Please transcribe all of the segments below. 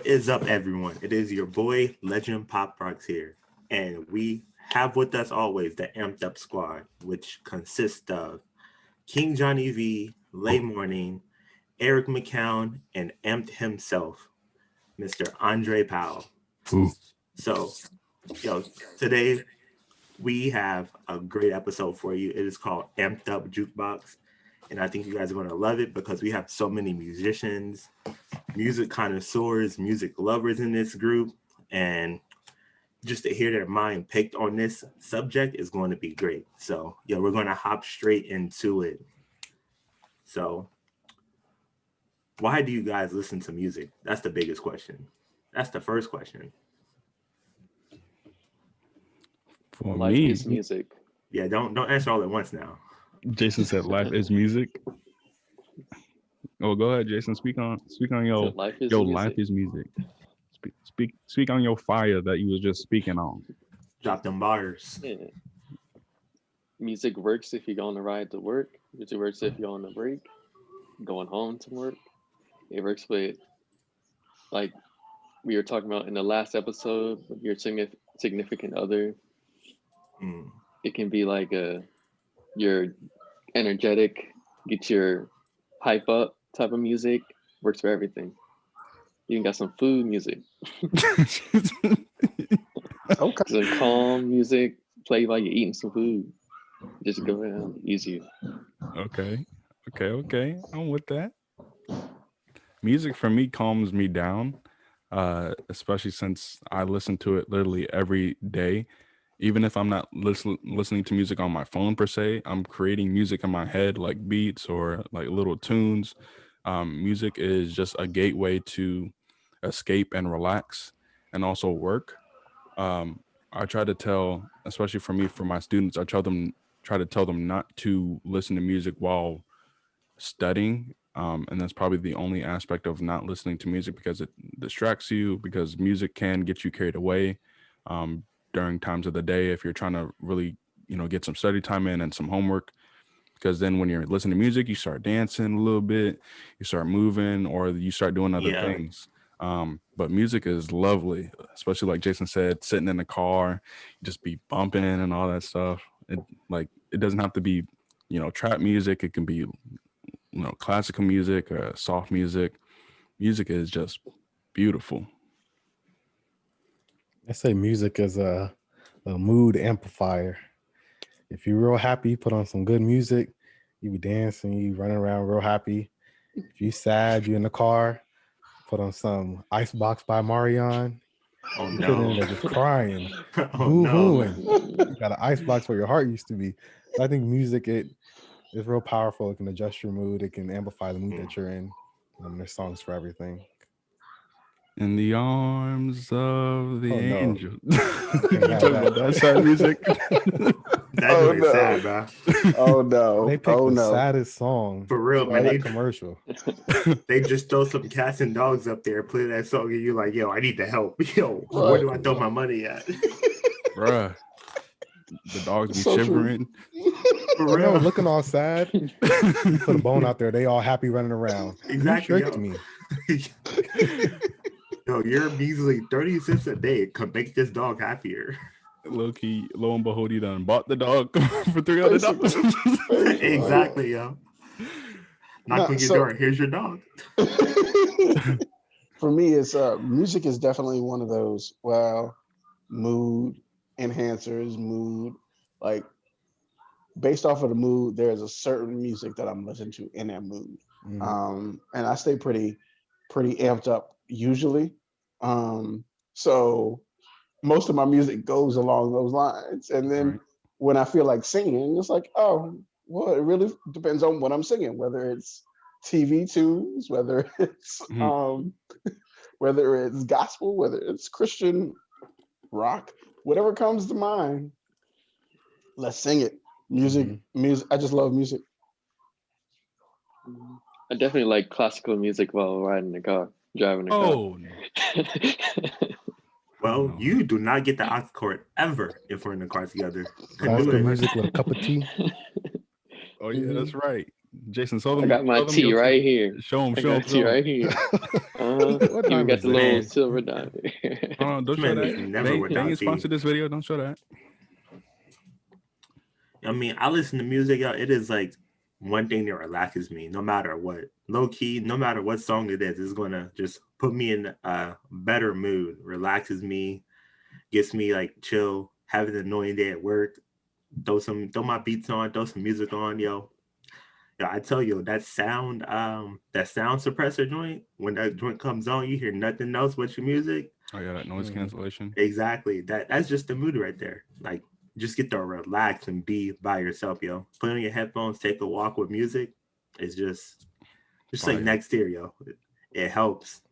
What is up, everyone? It is your boy, Legend Pop Rocks here. And we have with us always the Amped Up Squad, which consists of King Johnny V, Lay Morning, Eric McCown, and Amped himself, Mr. Andre Powell. Ooh. So, today we have a great episode for you. It is called Amped Up JukeBox. And I think you guys are going to love it because we have so many musicians, music connoisseurs, music lovers in this group. And just to hear their mind picked on this subject is going to be great. So, we're going to hop straight into it. So, why do you guys listen to music? That's the biggest question. That's the first question. For Life me, is music. Yeah, don't answer all at once now. Jason said life is music. Oh, go ahead, Jason. Speak on your So life is your music. life is music. Speak on your fire that you was just speaking on. Drop them bars. Yeah. Music works if you're on the ride to work. Music works if you're on the break, going home to work. It works with, like we were talking about in the last episode, with your significant other. Mm. It can be like your energetic, get your hype up type of music. Works for everything. You even got some food music. Okay. Some calm music, play while you're eating some food. Just go around, easier. Okay. I'm with that. Music for me calms me down, especially since I listen to it literally every day. Even if I'm not listening to music on my phone per se, I'm creating music in my head, like beats or like little tunes. Music is just a gateway to escape and relax and also work. I try to tell, especially for my students, I try to tell them not to listen to music while studying. And that's probably the only aspect of not listening to music because it distracts you, because music can get you carried away during times of the day if you're trying to really, get some study time in and some homework. Because then when you're listening to music, you start dancing a little bit, you start moving, or you start doing other things. But music is lovely, especially like Jason said, sitting in the car, just be bumping and all that stuff. It doesn't have to be, trap music. It can be, classical music or soft music. Music is just beautiful. I say music is a mood amplifier. If you're real happy, you put on some good music, you be dancing, you running around real happy. If you sad, you in the car, put on some Icebox by Marion. Oh You sitting no. there just crying, Oh no. boo-hooing. You got an icebox where your heart used to be. So I think music, it is real powerful. It can adjust your mood. It can amplify the mood that you're in. There's songs for everything. In the arms of the Oh, no. angel. Can't You have talking about that sad music? That Oh, joint no. sad, bro. Oh no! They picked the saddest song For real, for man. that commercial. They just throw some cats and dogs up there, play that song, and you're like, yo, I need the help. Yo, where do I throw my money at? Bruh. The dogs be So true. shivering. For I know, real. looking all sad. You put a bone out there, they all happy running around. Exactly, You tricked me. Yo, you're measly 30 cents a day could make this dog happier. Low key, lo and behold, he done bought the dog for $300. Exactly, yo. Knock on your door. Here's your dog. For me, it's music is definitely one of those mood enhancers, mood like based off of the mood. There's a certain music that I'm listening to in that mood, and I stay pretty amped up usually. So most of my music goes along those lines, and then when I feel like singing, it's like, oh, well, it really depends on what I'm singing, whether it's TV tunes, whether it's whether it's gospel, whether it's Christian rock, whatever comes to mind. Let's sing it. Music. I just love music. I definitely like classical music while riding the car, driving the car. Oh, well, you do not get the aux cord ever if we're in the car together. Classical music with a cup of tea. Oh yeah, that's right. Jason, show them. I got my show them tea your right here. Show them. I Show them. got tea right here. What Even time got is the it? little Man. silver diamond. Hold on, don't show Man is that. never They without ain't tea. sponsored this video. Don't show that. I mean, I listen to music, y'all. It is like one thing that relaxes me, no matter what. Low key, no matter what song it is, it's gonna just put me in a better mood, relaxes me, gets me like chill, having an annoying day at work. Throw my beats on, throw some music on, yo. Yeah, I tell you, that sound suppressor joint, when that joint comes on, you hear nothing else but your music. Oh yeah, that noise cancellation. Exactly. That's just the mood right there. Like, just get to relax and be by yourself, yo. Put on your headphones, take a walk with music. It's just like Fire. next year, yo. It helps.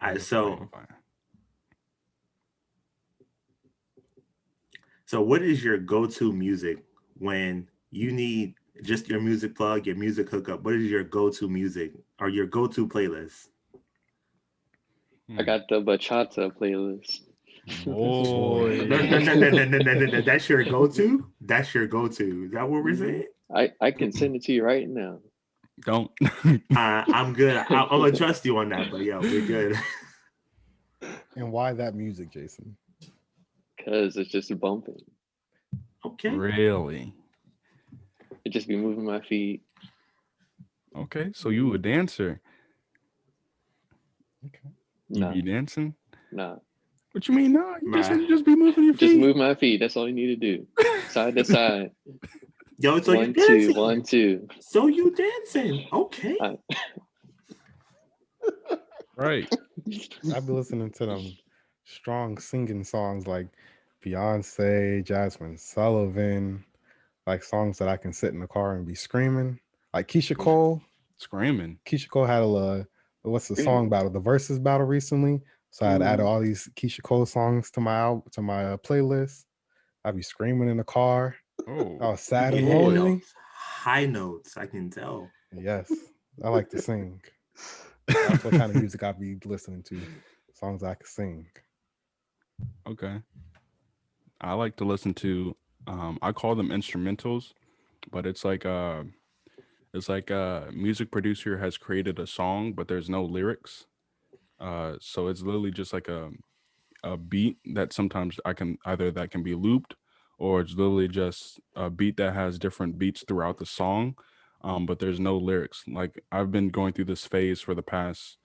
All right, so what is your go-to music when you need just your music plug, your music hookup? What is your go-to music or your go-to playlist? I got the bachata playlist. Boy. No. That's your go-to? That's your go-to. Is that what we're saying? I can send it to you right now. Don't. I'm good. I'm gonna trust you on that, but yeah, we're good. And why that music, Jason? Because it's just bumping. Okay. Really? It just be moving my feet. Okay, so you a dancer? Okay. You Nah, be dancing? nah. What you mean? Nah, you just Right. said you just be moving your feet. Just move my feet. That's all you need to do. Side to side. Yo, so you 1, dancing? 2, 1, 2. So you dancing? Okay. Right. I've been listening to them strong singing songs like Beyonce, Jasmine Sullivan, like songs that I can sit in the car and be screaming. Like Keisha Cole. Screaming. Keisha Cole had what's the song battle? The versus battle recently. So I had added all these Keisha Cole songs to my playlist. I'd be screaming in the car. Oh, I was sad You and hitting lonely. those high notes, I can tell. Yes, I like to sing. That's what kind of music I'd be listening to. Songs I can sing. okay. I like to listen to. I call them instrumentals, but it's like a music producer has created a song, but there's no lyrics. So it's literally just like a beat that sometimes that can be looped, or it's literally just a beat that has different beats throughout the song, but there's no lyrics. Like I've been going through this phase for the past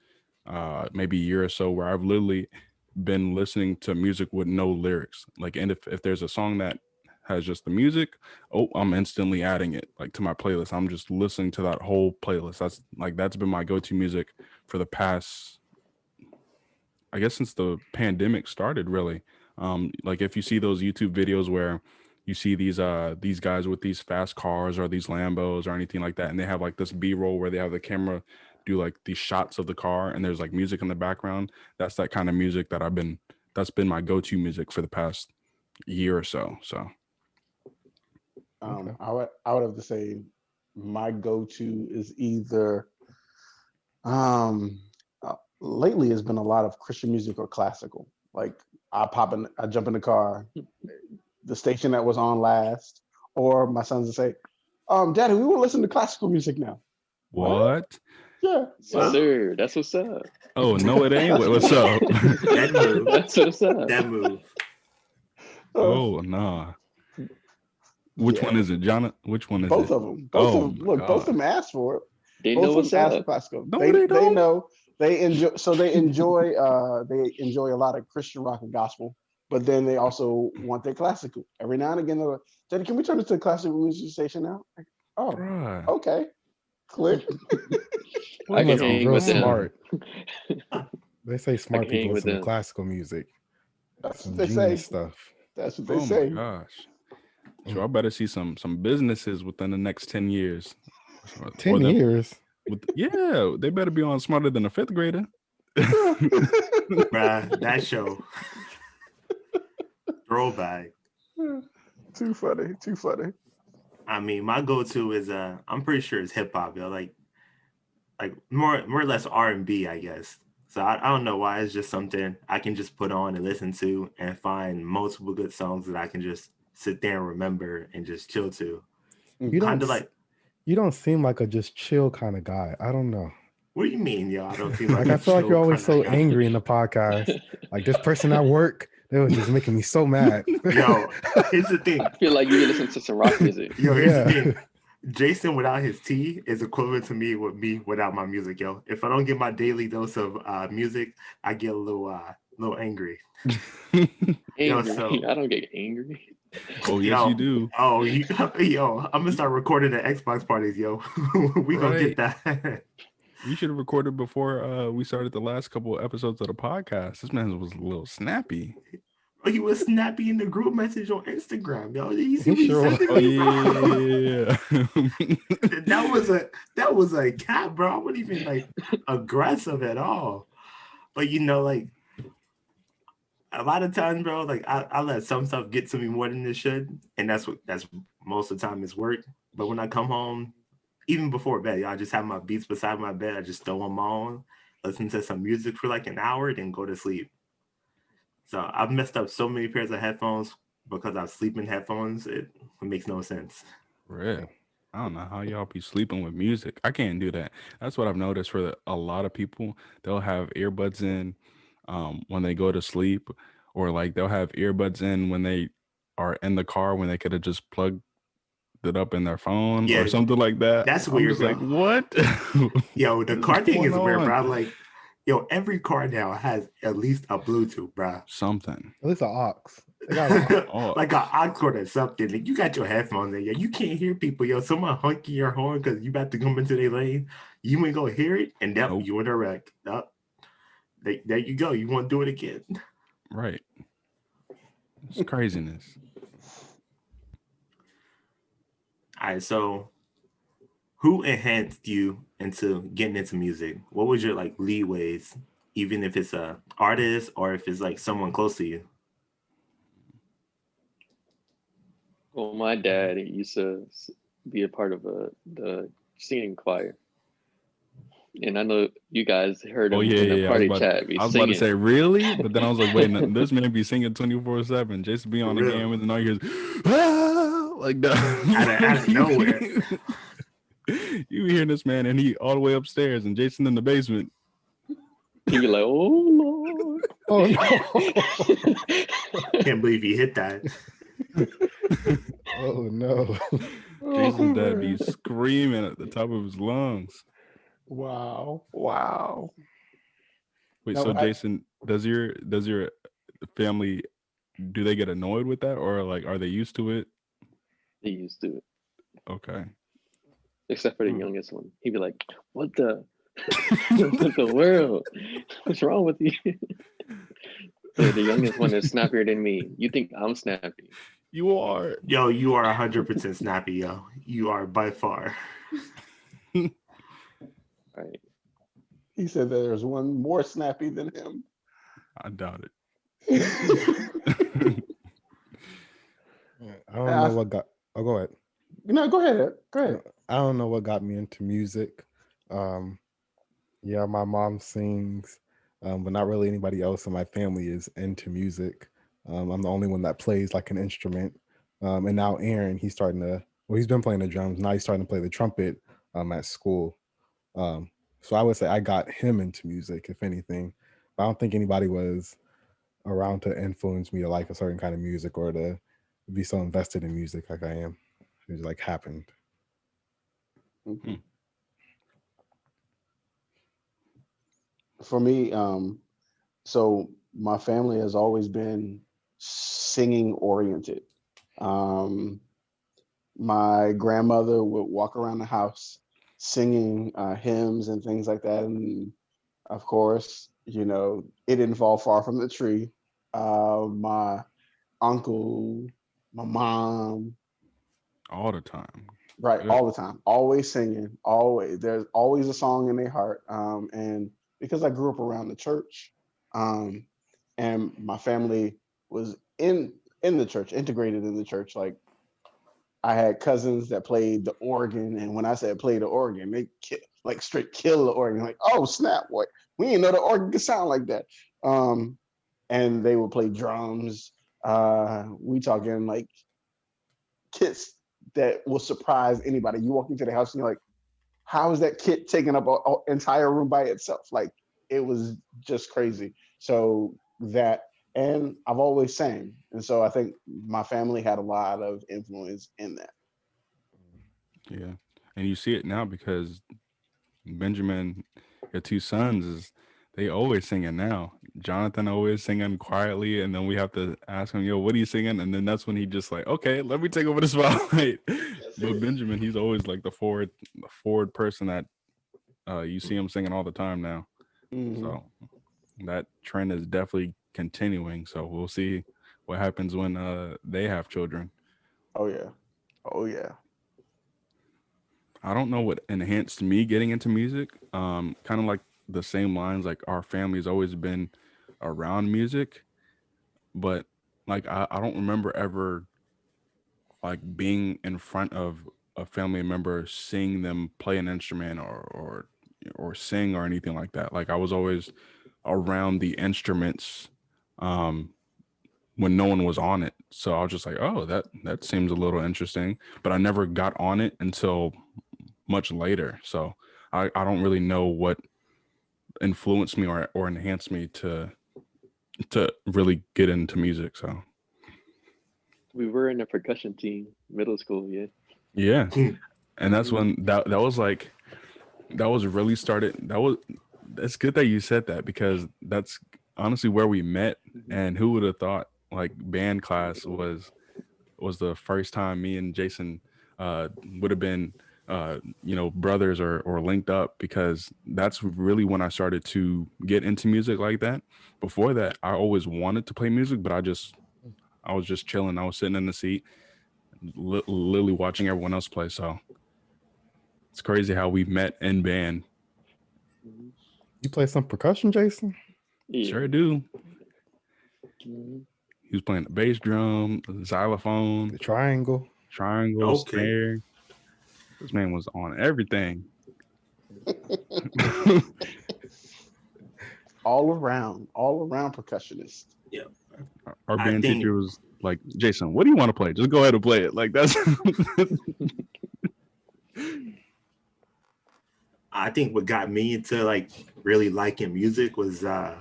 maybe year or so where I've literally been listening to music with no lyrics. Like, and if there's a song that has just the music, I'm instantly adding it like to my playlist. I'm just listening to that whole playlist. That's been my go-to music for the past, I guess, since the pandemic started, really. Like if you see those YouTube videos where you see these guys with these fast cars or these Lambos or anything like that, and they have like this B-roll where they have the camera do like these shots of the car and there's like music in the background. That's that kind of music that's been my go-to music for the past year or so. So Okay. I would have to say my go-to is either lately has been a lot of Christian music or classical. Like I jump in the car, the station that was on last, or my sons will say, Daddy, we want to listen to classical music now. what? Yeah. Yes, sir. That's what's up. Oh no, it ain't. What's up? That move. That's what's up. That move. Oh nah. Which one is it, John? Which one is both it? of them. Oh, Both of them. Look, both of them asked for it. They Both know of what's them asked for up. classical. No, they don't. know. They enjoy. So they enjoy a lot of Christian rock and gospel, but then they also want their classical. Every now and again, they're like, Daddy, can we turn it to a classical music station now? Like, oh, Bruh. okay, click. I They can must be hang real with them. smart. They say smart can hang people with listen to them. classical music. That's Some what they genius say. stuff. That's what they Oh say. my gosh. So I better see some businesses within the next 10 years. 10 years. Yeah, they better be on Smarter Than a Fifth Grader. Bruh, that show. Throwback. Too funny. Too funny. I mean, my go-to is I'm pretty sure it's hip hop, yo. Like more or less R&B, I guess. So I don't know why. It's just something I can just put on and listen to and find multiple good songs that I can just sit there and remember and just chill to. You Kind don't of like, you don't seem like a just chill kind of guy. I don't know. what do you mean, yo? I don't seem like Like a I feel like you're chill always kind so of guy. angry in the podcast. Like this person at work, they was just making me so mad. Yo, here's the thing. I feel like you need to listen to some rock music. Yo, here's Yeah. the thing. Jason without his tea is equivalent to me without my music, yo. If I don't get my daily dose of music, I get a little angry. Yo, Angry. so I don't get angry. Oh, yes, yo, you do. oh, yo, I'm gonna start recording at Xbox parties, yo. We gonna get that. You should have recorded before we started the last couple of episodes of the podcast. This man was a little snappy. He was snappy in the group message on Instagram, yo. Did you see He what he sure said to Oh me, bro? yeah. That was a cat, bro. I wasn't even like aggressive at all. But you know, like a lot of times, bro, like I let some stuff get to me more than it should. And that's most of the time is work. But when I come home, even before bed, y'all just have my beats beside my bed. I just throw them on, listen to some music for like an hour, then go to sleep. So I've messed up so many pairs of headphones because I sleep in headphones. It makes no sense. Right. I don't know how y'all be sleeping with music. I can't do that. That's what I've noticed for a lot of people. They'll have earbuds in when they go to sleep, or like they'll have earbuds in when they are in the car when they could have just plugged it up in their phone Yeah, or something like that. that's I'm weird, just bro. like, what? Yo, the What's car thing is going weird, on? bro. Like, yo, every car now has at least a Bluetooth, bro. Something. At least an ox. They got an Oh, Like an aux cord or something. Like, you got your headphones in, yo. You can't hear people, yo. Someone honking your horn because you about to come into their lane. You ain't gonna hear it, and Nope. you in a wreck. There you go. You want to do it again? right. It's craziness. All right, so who enhanced you into getting into music? What was your like leeways, even if it's a artist or if it's like someone close to you? Well, my dad used to be a part of the singing choir, and I know you guys heard him Oh in the yeah. party chat. Be I was about to singing. say really, but then I was like, wait, no, this man be singing 24/7. Jason be on the real. game and then all you hear is ah, like that. Out of nowhere. You be hearing this man and he all the way upstairs and Jason in the basement. He'd be like, "Oh Lord." Oh no. Can't believe he hit that. Oh no. Jason's dad be screaming at the top of his lungs. Wow. Wow. Wait, No, so I- Jason, does your family, do they get annoyed with that, or like are they used to it? He used to it, Okay. except for the youngest one. He'd be like, "What the, what the world? What's wrong with you?" So the youngest one is snappier than me. You think I'm snappy? You are. Yo, you are 100% snappy, yo. You are by far. Right. He said that there's one more snappy than him. I doubt it. I don't know what got. Oh, go ahead. No, go ahead. Ed. Go ahead. I don't know what got me into music. Yeah, my mom sings, but not really anybody else in my family is into music. I'm the only one that plays like an instrument. And now Aaron, he's been playing the drums. Now he's starting to play the trumpet at school. So I would say I got him into music, if anything. But I don't think anybody was around to influence me to like a certain kind of music or to be so invested in music like I am. It just like happened. For me, so my family has always been singing oriented. My grandmother would walk around the house singing hymns and things like that. And of course, you know, it didn't fall far from the tree. My uncle, my mom, All the time. right, Good. all the time, always singing, always. There's always a song in their heart. And because I grew up around the church, and my family was in the church, integrated in the church, like I had cousins that played the organ, and when I said play the organ, they like straight kill the organ. Like, oh snap, boy, we didn't know the organ could sound like that. And they would play drums. We talking like kits that will surprise anybody. You walk into the house and you're like, how is that kit taking up an entire room by itself? Like it was just crazy. So that, and I've always sang, and so I think my family had a lot of influence in that. Yeah. And you see it now because Benjamin, your two sons, is they always singing now. Jonathan always singing quietly, and then we have to ask him, "Yo, what are you singing?" And then that's when he just like, "Okay, let me take over the spotlight." But Benjamin, he's always like the forward person that you see him singing all the time now. Mhm. So that trend is definitely continuing. So we'll see what happens when they have children. Oh yeah, oh yeah. I don't know what enhanced me getting into music. Kind of like the same lines, like our family's always been around music, but like I don't remember ever like being in front of a family member seeing them play an instrument or sing or anything like that. Like I was always around the instruments um when no one was on it. So I was just like, oh, that seems a little interesting. But I never got on it until much later. So I don't really know what influenced me or enhanced me to really get into music. So We were in a percussion team, middle school. Yeah. yeah. And that's Mhm. when that was like that was really started. It's good that you said that because that's honestly where we met. And who would have thought like band class was the first time me and Jason would have been brothers or linked up, because that's really when I started to get into music like that. Before that, I always wanted to play music, but I was just chilling. I was sitting in the seat, literally watching everyone else play. So it's crazy how we met in band. Mhm. You play some percussion, Jason? Yeah. Sure do. Mhm. He was playing the bass drum, the xylophone, The triangle. triangle, Okay. snare. This man was on everything. All around percussionist. Yeah. Our I band think teacher was like, Jason, what do you want to play? Just go ahead and play it. Like that's I think what got me into like really liking music was I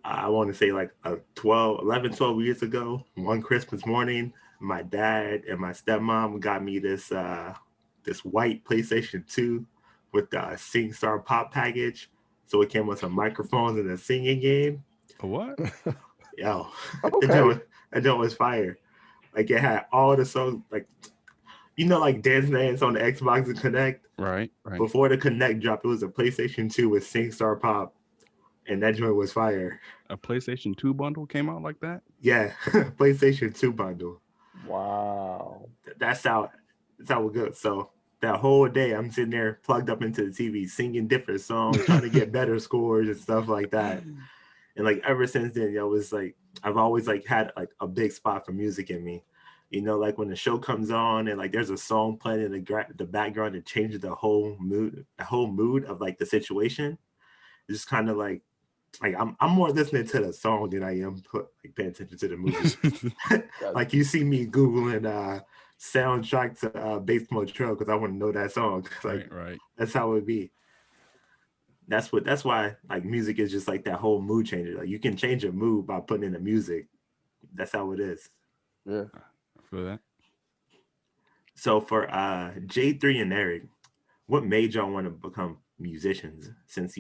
want to say like 12 years ago, one Christmas morning, my dad and my stepmom got me this white PlayStation 2 with the SingStar Pop package. So it came with some microphones and a singing game. what? Yo, Okay. that joint was fire. Like it had all the songs, like like Dance on the Xbox and Connect. Right, right. Before the Connect dropped, it was a PlayStation 2 with SingStar Pop, and that joint was fire. A PlayStation 2 bundle came out like that? Yeah, PlayStation 2 bundle. Wow. That's how it goes. So that whole day, I'm sitting there plugged up into the TV, singing different songs, trying to get better scores and stuff like that. And like ever since then, was like I've always like had like a big spot for music in me. Like when the show comes on and like there's a song playing in the background, it changes the whole mood of like the situation. It's just kind of like I'm more listening to the song than I am paying attention to the movie. Gotcha. Like you see me googling soundtrack to Bates Motel because I want to know that song. Like Right, right. that's how it be. That's why like music is just like that whole mood changer. Like you can change your mood by putting in the music. That's how it is. Yeah. I feel that. So for J3 and Eric, what made y'all want to become musicians? Since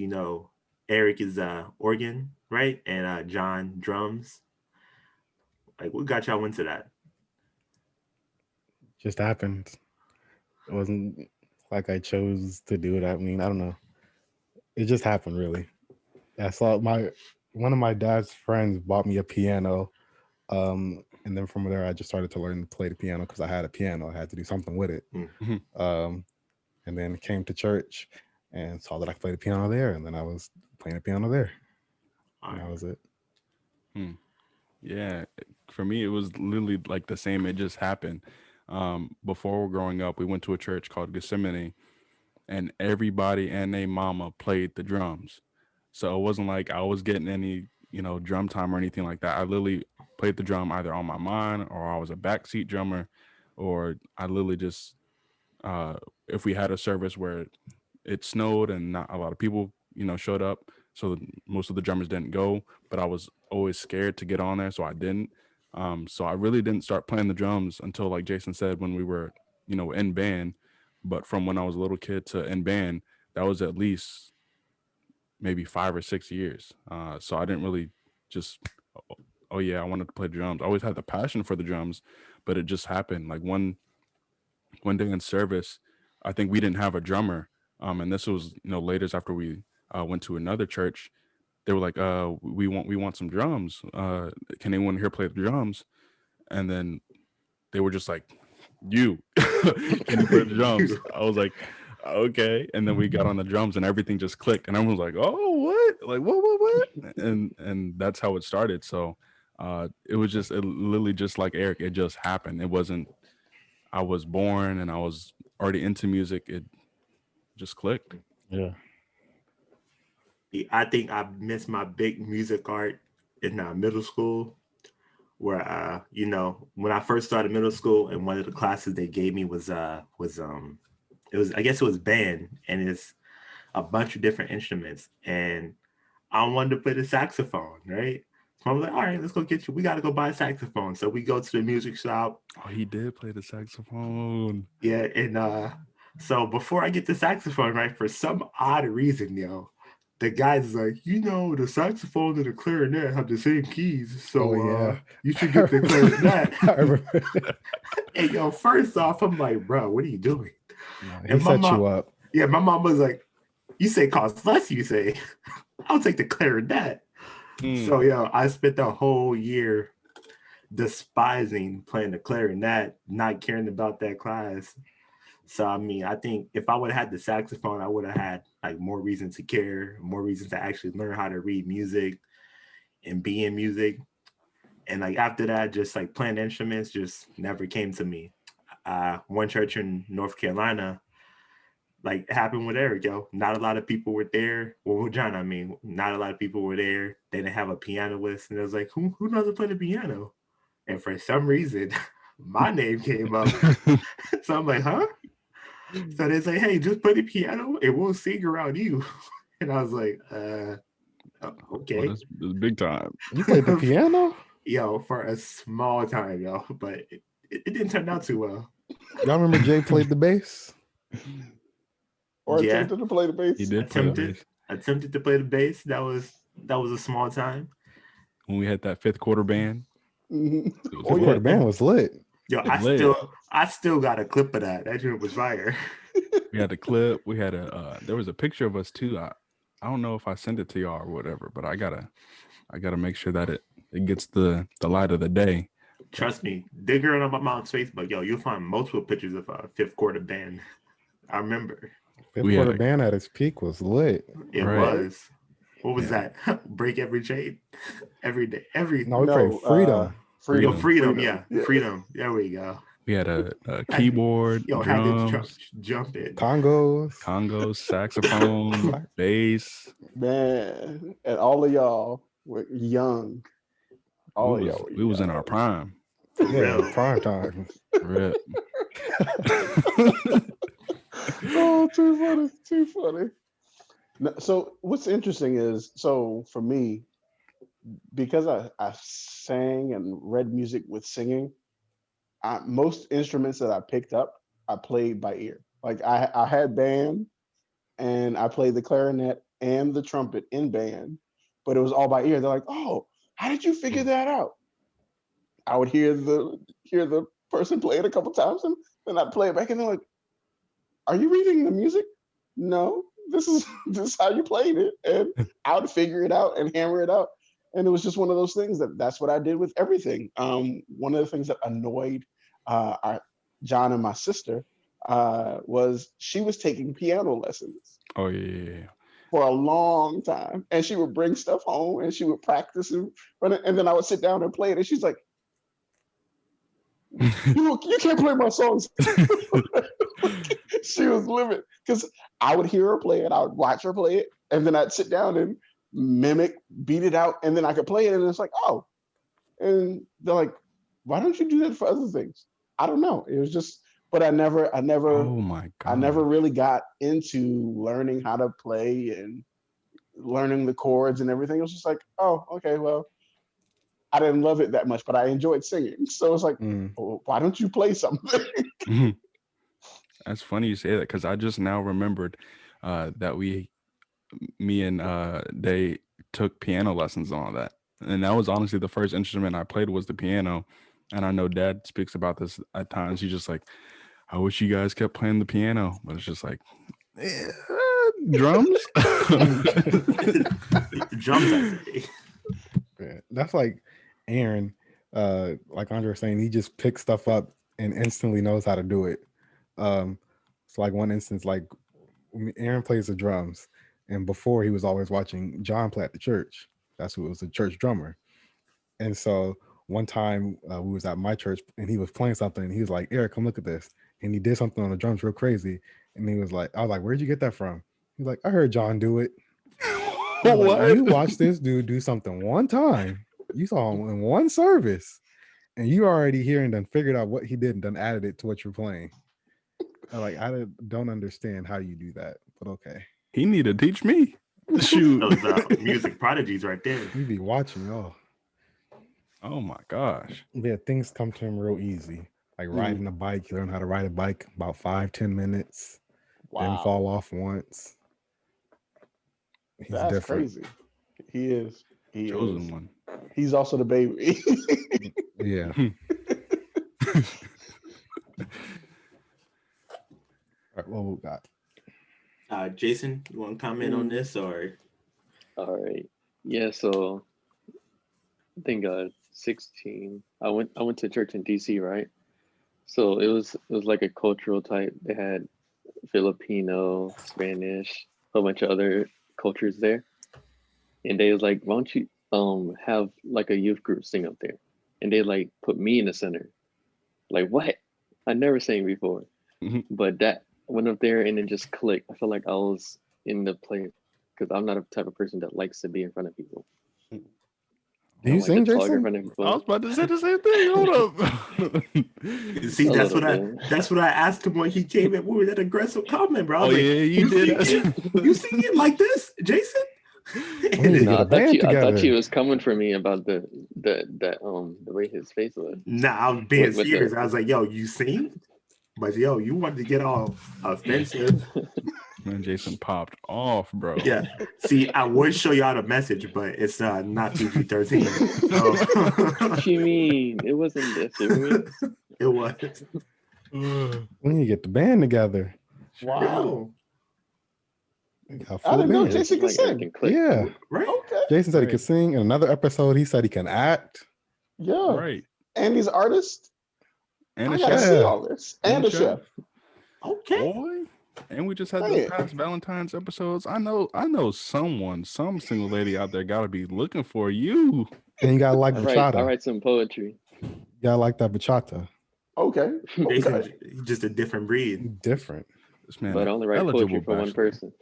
Eric is organ, right? And John drums. Like what got y'all into that? Just happened. It wasn't like I chose to do it. I mean, I don't know. It just happened, really. I saw one of my dad's friends bought me a piano. And then from there, I just started to learn to play the piano because I had a piano. I had to do something with it. Mhm. And then came to church and saw that I could play the piano there. And then I was playing the piano there. All And that right. was it. Yeah. For me, it was literally like the same. It just happened. Before growing up, we went to a church called Gethsemane, and everybody and their mama played the drums. So it wasn't like I was getting any, drum time or anything like that. I literally played the drum either on my mind, or I was a backseat drummer, or I literally just if we had a service where it snowed and not a lot of people, showed up, so most of the drummers didn't go, but I was always scared to get on there, so I didn't. So I really didn't start playing the drums until, like Jason said, when we were, in band. But from when I was a little kid to in band, that was at least maybe 5 or 6 years. So I didn't really just, oh yeah, I wanted to play drums. I always had the passion for the drums, but it just happened. Like one day in service, I think we didn't have a drummer. And this was, later after we went to another church. They were like, we want some drums. Can anyone here play the drums? And then they were just like, you can you play the drums? I was like, okay. And then we got on the drums and everything just clicked. And everyone was like, oh, what? Like, what? And that's how it started. So it was just literally just like Eric. It just happened. It wasn't, I was born and I was already into music. It just clicked. Yeah. I think I missed my big music art in middle school, where when I first started middle school, and one of the classes they gave me was I guess it was band, and it's a bunch of different instruments, and I wanted to play the saxophone, right? So I was like, all right, let's go get you. We got to go buy a saxophone. So we go to the music shop. Oh, he did play the saxophone. Yeah, and so before I get the saxophone, right, for some odd reason, the guy's like, the saxophone and the clarinet have the same keys, so you should get the clarinet. I remember. And first off, I'm like, bro, what are you doing? No, he set you up. Yeah, my mom was like, you say cost less, you say. I'll take the clarinet. So I spent the whole year despising playing the clarinet, not caring about that class. So I mean, I think if I would have had the saxophone, I would have had like more reason to care, more reason to actually learn how to read music and be in music. And like after that, just like playing instruments just never came to me. One church in North Carolina, like it happened with Eric, not a lot of people were there. Well, with John, I mean, not a lot of people were there. They didn't have a pianist, and it was like, who knows how to play the piano? And for some reason, my name came up. So I'm like, huh? So they say, hey, just play the piano and we'll sing around you. And I was like, okay. Well, that's big time. You played the piano? For a small time, but it didn't turn out too well. Y'all remember Jay played the bass? Or attempted to play the bass? He did play the bass. Attempted to play the bass. That was a small time. When we had that fifth quarter band. Mm-hmm. Fifth quarter band was lit. I still got a clip of that. That shit was fire. We had a clip. We had there was a picture of us too. I don't know if I sent it to y'all or whatever, but I gotta make sure that it gets the light of the day. Trust me, dig around on my mom's Facebook, you'll find multiple pictures of a fifth quarter band. I remember. Fifth quarter band at its peak was lit. It was. What was that? Break every chain, every day, No, we played Freedom. Freedom. Yeah, Freedom. There we go. We had a keyboard, drums, had to jump in. Congos, saxophone, bass. Man, and all of y'all were young. We was in our prime. Yeah, prime time. Rip. Oh, too funny. So what's interesting is, so for me, because I sang and read music with singing, most instruments that I picked up, I played by ear. Like I had band, and I played the clarinet and the trumpet in band, but it was all by ear. They're like, "Oh, how did you figure that out?" I would hear the person play it a couple times, and then I'd play it back, and they're like, "Are you reading the music?" No, this is how you played it, and I would figure it out and hammer it out. And it was just one of those things that's what I did with everything. One of the things that annoyed John and my sister was she was taking piano lessons. Oh yeah. For a long time, and she would bring stuff home and she would practice and run it, and then I would sit down and play it, and she's like, you can't play my songs." She was livid because I would hear her play it, I would watch her play it, and then I'd sit down and mimic, beat it out, and then I could play it, and it's like, oh, And they're like, why don't you do that for other things? I don't know. It was just, but I never Oh my god. really got into learning how to play and learning the chords and everything. It was just like, oh, okay, well, I didn't love it that much, but I enjoyed singing. So it's like, oh, why don't you play something? That's funny you say that, because I just now remembered that me and they took piano lessons and all that. And that was honestly the first instrument I played was the piano. And I know Dad speaks about this at times. He's just like, I wish you guys kept playing the piano. But it's just like, drums? Drums, I say. Yeah, that's like Aaron, like Andre was saying, he just picks stuff up and instantly knows how to do it. It's like one instance, like Aaron plays the drums, and before he was always watching John play at the church. That's who was the church drummer. And so one time we was at my church and he was playing something and he was like, Eric, come look at this. And he did something on the drums real crazy. And he was like, I was like, where'd you get that from? He's like, I heard John do it. I was like, you watched this dude do something one time. You saw him in one service. And you already here and done figured out what he did and done added it to what you're playing. Like, I don't understand how you do that, but okay. He need to teach me. Shoot. Those music prodigies right there. You be watching, Oh my gosh. Yeah, things come to him real easy. Like riding a bike, you learn how to ride a bike about 5-10 minutes, then fall off once. He's That's different. crazy. He is. He Chosen is. one. He's also the baby. Yeah. All right, what we got? Jason, you want to comment on this or? All right. Yeah. So I think 16. I went to church in DC, right? So it was like a cultural type. They had Filipino, Spanish, a whole bunch of other cultures there, and they was like, why don't you have like a youth group sing up there? And they like put me in the center. Like, what? I never sang before, but that went up there and then just clicked. I felt like I was in the place because I'm not a type of person that likes to be in front of people. Do you sing, Jason? I was about to say the same thing. Hold up. See, that's what I asked him when he came in. What was that aggressive comment, bro? Oh, yeah, you did. You sing it like this, Jason? No, I thought he was coming for me about the way his face was. Nah, I was being serious. I was like, yo, you sing? But yo, you wanted to get all offensive. Man, Jason popped off, bro. Yeah. See, I would show y'all the message, but it's not PG-13. What you mean? It wasn't this. It was. We need to get the band together. Wow. I didn't know Jason could sing. Yeah. Right. Okay. Jason said he could sing. In another episode, he said he can act. Yeah. Right. And he's an artist. And I a gotta chef. see all this. And a chef. Okay. Boy. And we just had the past Valentine's episodes. I know some single lady out there gotta be looking for you. And you gotta like bachata. I write some poetry. You gotta like that bachata. Okay. Jason, just a different breed. Different. This man, But I only write poetry for one person.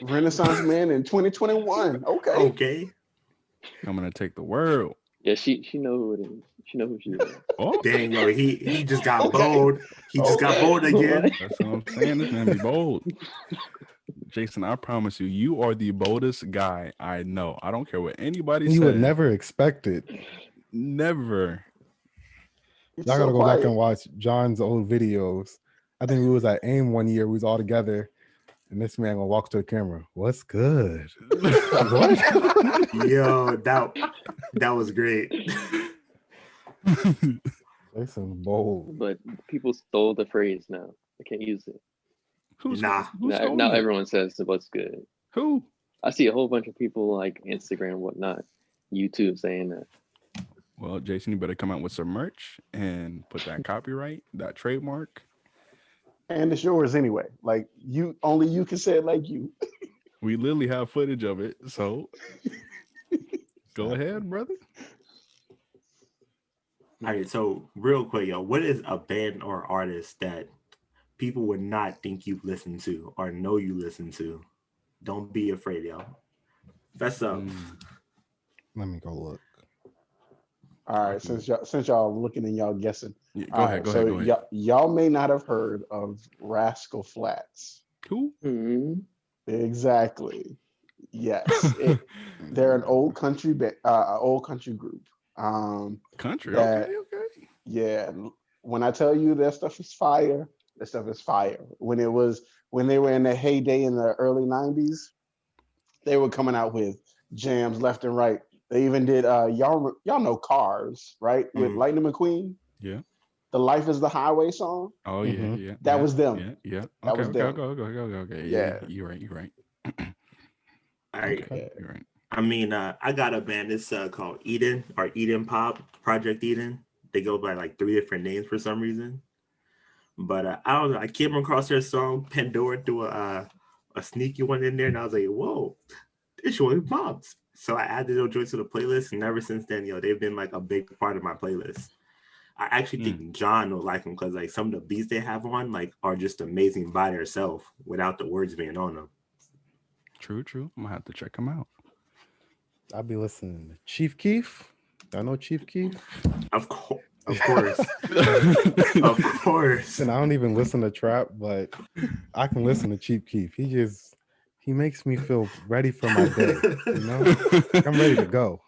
Renaissance man in 2021. Okay. Okay. I'm gonna take the world. Yeah, she know who it is. She know who she is. Oh, Dang, yo, he just got bold. He just got bold again. that's what I'm saying. This man be bold. Jason, I promise you, you are the boldest guy I know. I don't care what anybody says. You would never expect it. Never. It's Y'all so gotta go quiet. back and watch John's old videos. I think we was at AIM one year. We was all together. And this man gonna walk to the camera. What's good? What? Yo, that was great. Jason bold. But people stole the phrase now. I can't use it. Who's Nah. Now everyone says what's good. Who? I see a whole bunch of people like Instagram, whatnot, YouTube saying that. Well, Jason, you better come out with some merch and put that copyright, that trademark. And it's yours anyway. Like you can say it like you. We literally have footage of it, so go ahead, brother. All right, so real quick, yo, what is a band or artist that people would not think you listen to or know you listen to? Don't be afraid, yo. That's up. Let me go look. All right, since y'all looking and y'all guessing. Yeah, All right, so go ahead. y'all may not have heard of Rascal Flatts. Who? Exactly. Yes, they're an old country old country group. Country. that- Okay. Yeah, when I tell you that stuff is fire, that stuff is fire. When they were in the heyday in the early '90s, they were coming out with jams left and right. They even did y'all know Cars, right? With Lightning McQueen. Yeah. The Life is the Highway song. Oh yeah. That was them. Yeah. That was them. Okay. Yeah. You're right. All right. Okay, you're right. I mean, I got a band. It's called Eden or Eden Pop, Project Eden. They go by like 3 different names for some reason. But I don't know. I came across their song Pandora through a sneaky one in there, and I was like, "Whoa, this joint pops!" So I added those joints to the playlist, and ever since then, they've been like a big part of my playlist. I actually think John will like them because like some of the beats they have on like are just amazing by themselves without the words being on them. True. I'm gonna have to check them out. I'll be listening to Chief Keef. I know Chief Keef. Of course. Of course. And I don't even listen to trap, but I can listen to Chief Keef. He makes me feel ready for my day. You know, I'm ready to go.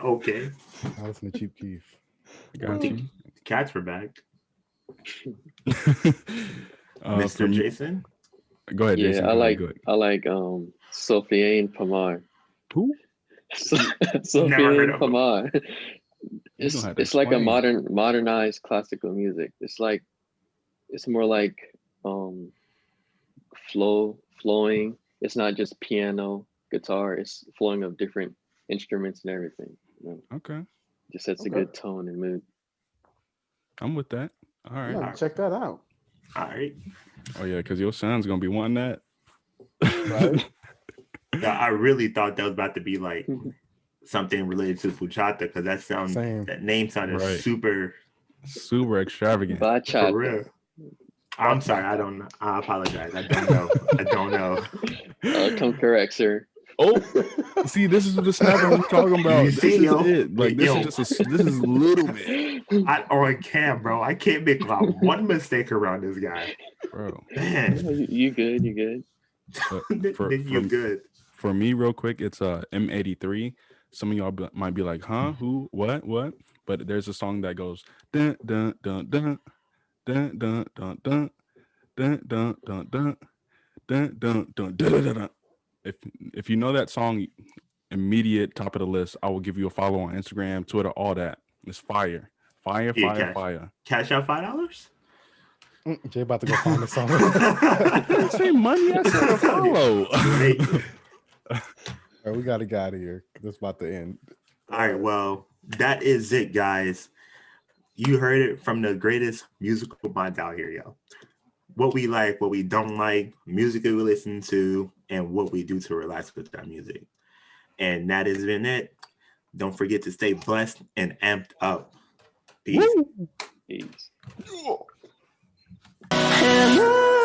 Okay. I listen to Chief Keef. Got you. Cats were back. Mr. Jason. Go ahead, Yeah, Jason. I like Go Sofiane Pamar. Who? Sofiane Pamar. It's like a explain. modernized classical music. It's more like flowing. It's not just piano, guitar. It's flowing of different instruments and everything. You know? Okay. Just sets a good tone and mood. I'm with that. All right. Yeah, check that out. All right. Oh yeah, because your son's gonna be wanting that. Right? Yeah, I really thought that was about to be like something related to Fuchata because that name sounded super extravagant. for real. I'm sorry, I don't know. I apologize. I don't know. Come correct, sir. Oh, see, this is the snapping we're talking about. You see, this is it. Like this is a little bit. On cam, bro. I can't make one mistake around this guy, bro. Man, you good? You good? You good? For me, real quick, it's M83. Some of y'all might be like, huh? Who? What? But there's a song that goes dun dun dun dun dun dun dun dun dun dun dun dun dun dun dun dun. If you know that song, immediate top of the list. I will give you a follow on Instagram, Twitter, all that. It's fire. Fire. Cash out $5? Jay about to go find the song. I didn't say money. I said a follow. All right, we gotta get out of here. This is about to end. All right, well, that is it, guys. You heard it from the greatest musical minds out here, yo. What we like, what we don't like, music we listen to, and what we do to relax with that music. And that has been it. Don't forget to stay blessed and amped up. Peace. Peace. Hello.